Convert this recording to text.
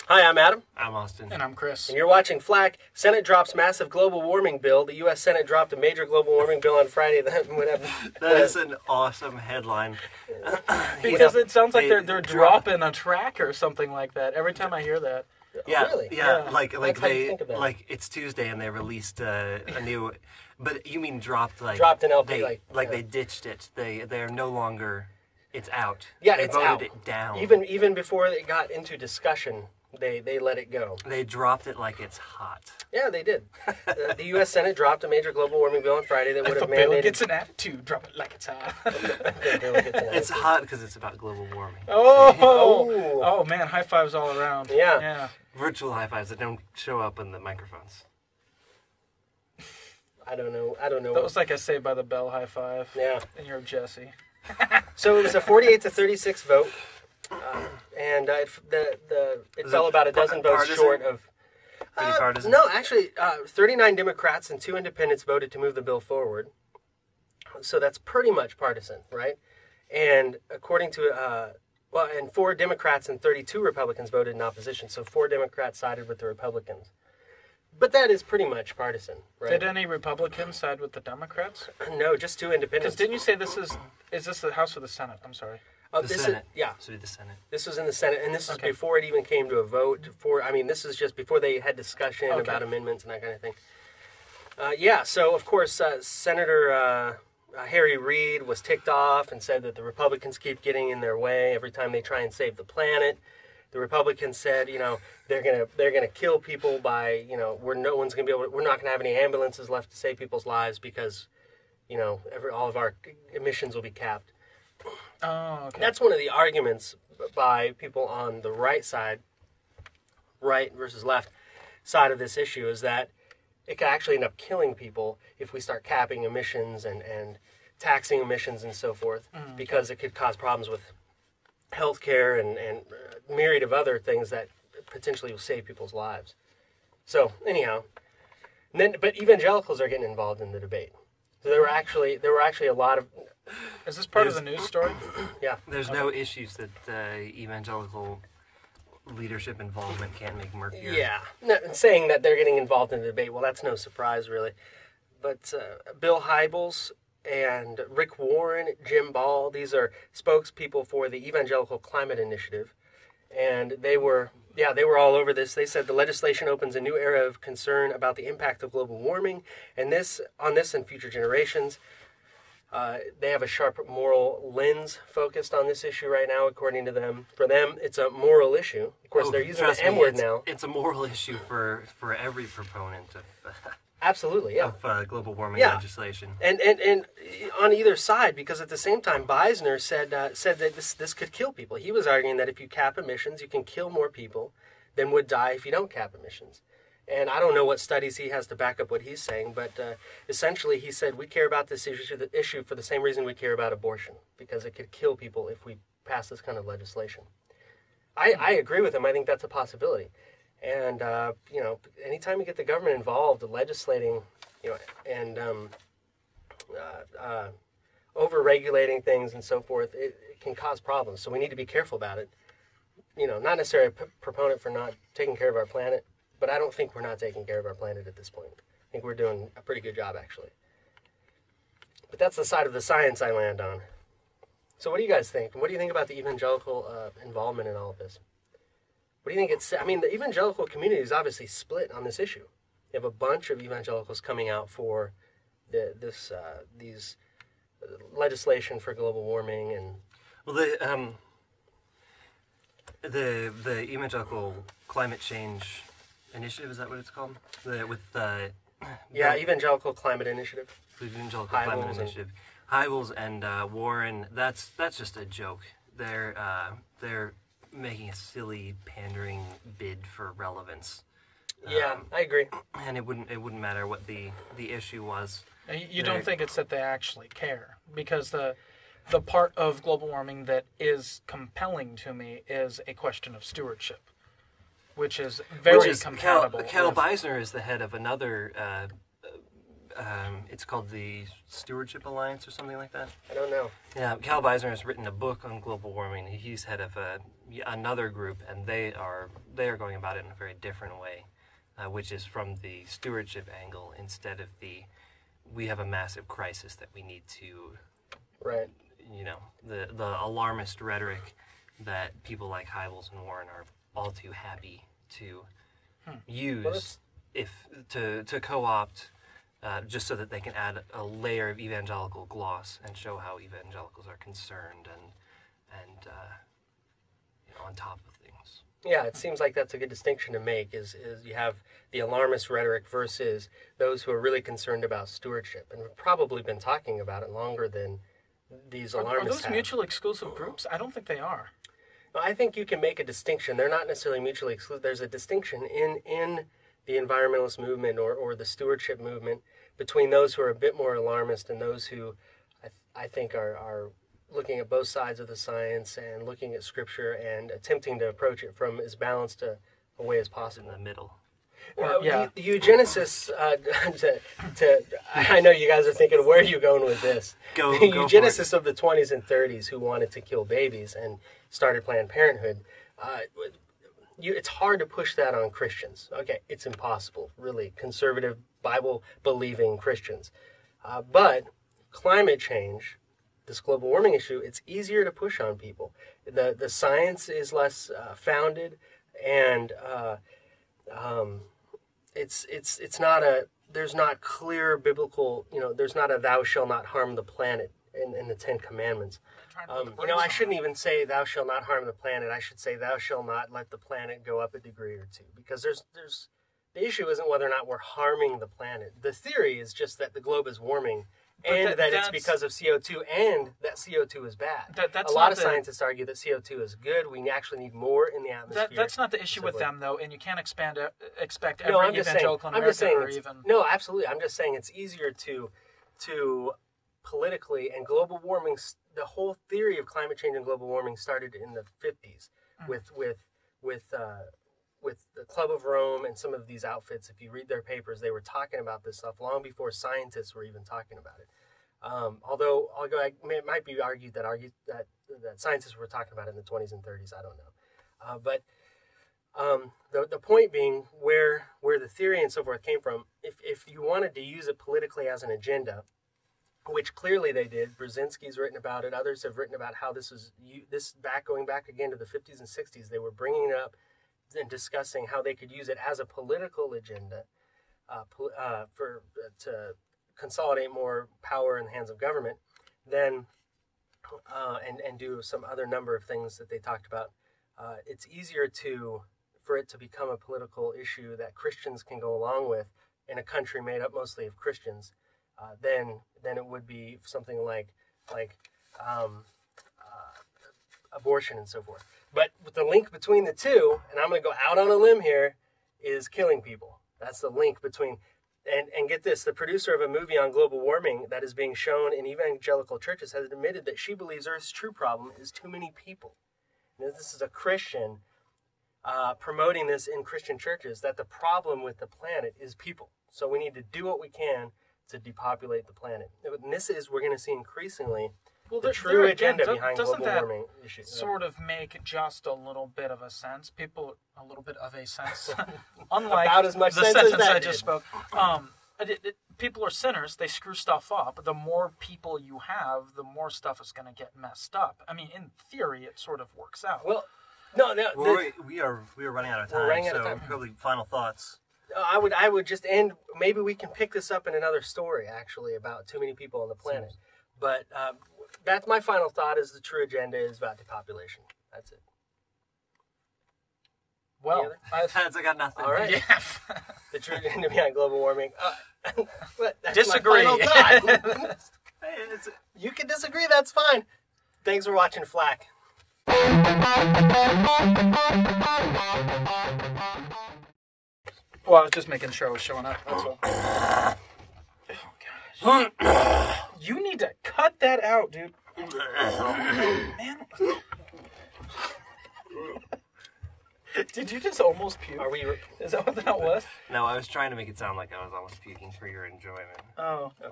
Hi, I'm Adam. I'm Austin. And I'm Chris. And you're watching Flack. Senate drops massive global warming bill. The U.S. Senate dropped a major global warming bill on Friday. That is an awesome headline. Because it sounds like they're dropping a track or something like that every time I hear that. Yeah, really? Yeah, like how you think about it. like it's Tuesday and they released a new. But you mean dropped like Dropped an LP, they ditched it. They're no longer. It's out. Yeah, they it's voted out. it down. Even before it got into discussion, they let it go. They dropped it like it's hot. Yeah, they did. The U.S. Senate dropped a major global warming bill on Friday that would have If a bill mandated. gets an attitude, drop it like it's hot. It's hot because it's about global warming. Oh man, high fives all around. Yeah. Virtual high fives that don't show up in the microphones. I don't know. That was like a Saved by the Bell high five. Yeah. And you're Jesse. So it was a 48-36 vote, and it fell about a dozen votes short of. Pretty partisan? No, actually, 39 Democrats and 2 independents voted to move the bill forward. So that's pretty much partisan, right? And according to, and 4 Democrats and 32 Republicans voted in opposition. So 4 Democrats sided with the Republicans. But that is pretty much partisan, right? Did any Republicans side with the Democrats? No, just 2 independents. Because didn't you say is this the House or the Senate? I'm sorry. The Senate. So the Senate. This was in the Senate, and this is before it even came to a vote. This is just before they had discussion about amendments and that kind of thing. So of course, Senator Harry Reid was ticked off and said that the Republicans keep getting in their way every time they try and save the planet. The Republicans said, they're gonna kill people by, we're not gonna have any ambulances left to save people's lives because, all of our emissions will be capped. Oh, okay. That's one of the arguments by people on the right side, right versus left side of this issue, is that it could actually end up killing people if we start capping emissions and taxing emissions and so forth, because it could cause problems with healthcare and myriad of other things that potentially will save people's lives. So anyhow, but evangelicals are getting involved in the debate. So there were actually a lot of. Is this part of the news story? Yeah. There's no issues that evangelical leadership involvement can't make murkier. Yeah. No, saying that they're getting involved in the debate, well, that's no surprise, really. But Bill Hybels and Rick Warren, Jim Ball, these are spokespeople for the Evangelical Climate Initiative. And they were all over this. They said the legislation opens a new era of concern about the impact of global warming, and on this and future generations. They have a sharp moral lens focused on this issue right now, according to them. For them, it's a moral issue. Of course, they're using the M word now. It's a moral issue for every proponent of absolutely, yeah, of global warming legislation. And on either side, because at the same time, Beisner said that this could kill people. He was arguing that if you cap emissions, you can kill more people than would die if you don't cap emissions. And I don't know what studies he has to back up what he's saying, but essentially he said we care about this issue for the same reason we care about abortion, because it could kill people if we pass this kind of legislation. I agree with him. I think that's a possibility. And, anytime you get the government involved, legislating, and over-regulating things and so forth, it can cause problems. So we need to be careful about it. Not necessarily a proponent for not taking care of our planet, but I don't think we're not taking care of our planet at this point. I think we're doing a pretty good job, actually. But that's the side of the science I land on. So what do you guys think? What do you think about the evangelical involvement in all of this? What do you think the evangelical community is obviously split on this issue. You have a bunch of evangelicals coming out for these legislation for global warming and. Well, the evangelical climate change initiative, is that what it's called? Evangelical Climate Initiative. The Evangelical Climate Initiative. Hybels and Warren. That's just a joke. They're making a silly pandering bid for relevance. Yeah, I agree. And it wouldn't matter what the issue was. You don't think it's that they actually care, because the part of global warming that is compelling to me is a question of stewardship, which is compatible. Cal Beisner is the head of another it's called the Stewardship Alliance or something like that. I don't know. Yeah, Cal Beisner has written a book on global warming. He's head of another group, and they are going about it in a very different way, which is from the stewardship angle instead of we have a massive crisis that we need to, right? The alarmist rhetoric that people like Hybels and Warren are all too happy to use to co-opt. Just so that they can add a layer of evangelical gloss and show how evangelicals are concerned and on top of things. Yeah, it seems like that's a good distinction to make. Is you have the alarmist rhetoric versus those who are really concerned about stewardship, and we've probably been talking about it longer than these alarmists. Are those mutually exclusive groups? I don't think they are. No, I think you can make a distinction. They're not necessarily mutually exclusive. There's a distinction in the environmentalist movement or the stewardship movement between those who are a bit more alarmist and those who I think are looking at both sides of the science and looking at Scripture and attempting to approach it from as balanced a way as possible. In the middle. The eugenicists, I know you guys are thinking, where are you going with this? The eugenicists of the 20s and 30s who wanted to kill babies and started Planned Parenthood, it's hard to push that on Christians. Okay, it's impossible, really, conservative, Bible-believing Christians. But climate change, this global warming issue, it's easier to push on people. The science is less founded, and there's not clear biblical, there's not a thou shalt not harm the planet in the Ten Commandments. I shouldn't even say thou shalt not harm the planet. I should say thou shalt not let the planet go up a degree or two, because the issue isn't whether or not we're harming the planet. The theory is just that the globe is warming, and that it's because of CO2, and that CO2 is bad. A lot of scientists argue that CO2 is good. We actually need more in the atmosphere. That's not the issue with them, though, and you can't expect every evangelical in America or even... No, absolutely. I'm just saying it's easier to politically, and global warming, the whole theory of climate change and global warming started in the 50s with the Club of Rome and some of these outfits. If you read their papers, they were talking about this stuff long before scientists were even talking about it. Although it might be argued that scientists were talking about it in the 20s and 30s. I don't know. But the point being, where the theory and so forth came from, if you wanted to use it politically as an agenda, which clearly they did. Brzezinski's written about it. Others have written about how going back again to the 50s and 60s. They were bringing it up and discussing how they could use it as a political agenda to consolidate more power in the hands of government. Then and do some other number of things that they talked about. It's easier for it to become a political issue that Christians can go along with in a country made up mostly of Christians. Then it would be something like abortion and so forth. But with the link between the two, and I'm going to go out on a limb here, is killing people. That's the link between, and get this, the producer of a movie on global warming that is being shown in evangelical churches has admitted that she believes Earth's true problem is too many people. And this is a Christian promoting this in Christian churches, that the problem with the planet is people. So we need to do what we can to depopulate the planet. And this is, we're going to see increasringly, the true agenda behind global warming issues. Sort of make just a little bit of a sense. Unlike about as much the sense sentence as that I just spoke. People are sinners. They screw stuff up. The more people you have, the more stuff is going to get messed up. I mean, in theory, it sort of works out. Well, we are running out of time. Probably final thoughts. I would just end. Maybe we can pick this up in another story, actually, about too many people on the planet. But that's my final thought. Is the true agenda is about depopulation. That's it. Well, I got nothing. All right. Yeah. The true agenda behind global warming. That's disagree. My final thought. You can disagree. That's fine. Thanks for watching Flack. Well, I was just making sure I was showing up. That's all. Oh, gosh. You need to cut that out, dude. Man. Did you just almost puke? Are we? Is that what that was? No, I was trying to make it sound like I was almost puking for your enjoyment. Oh.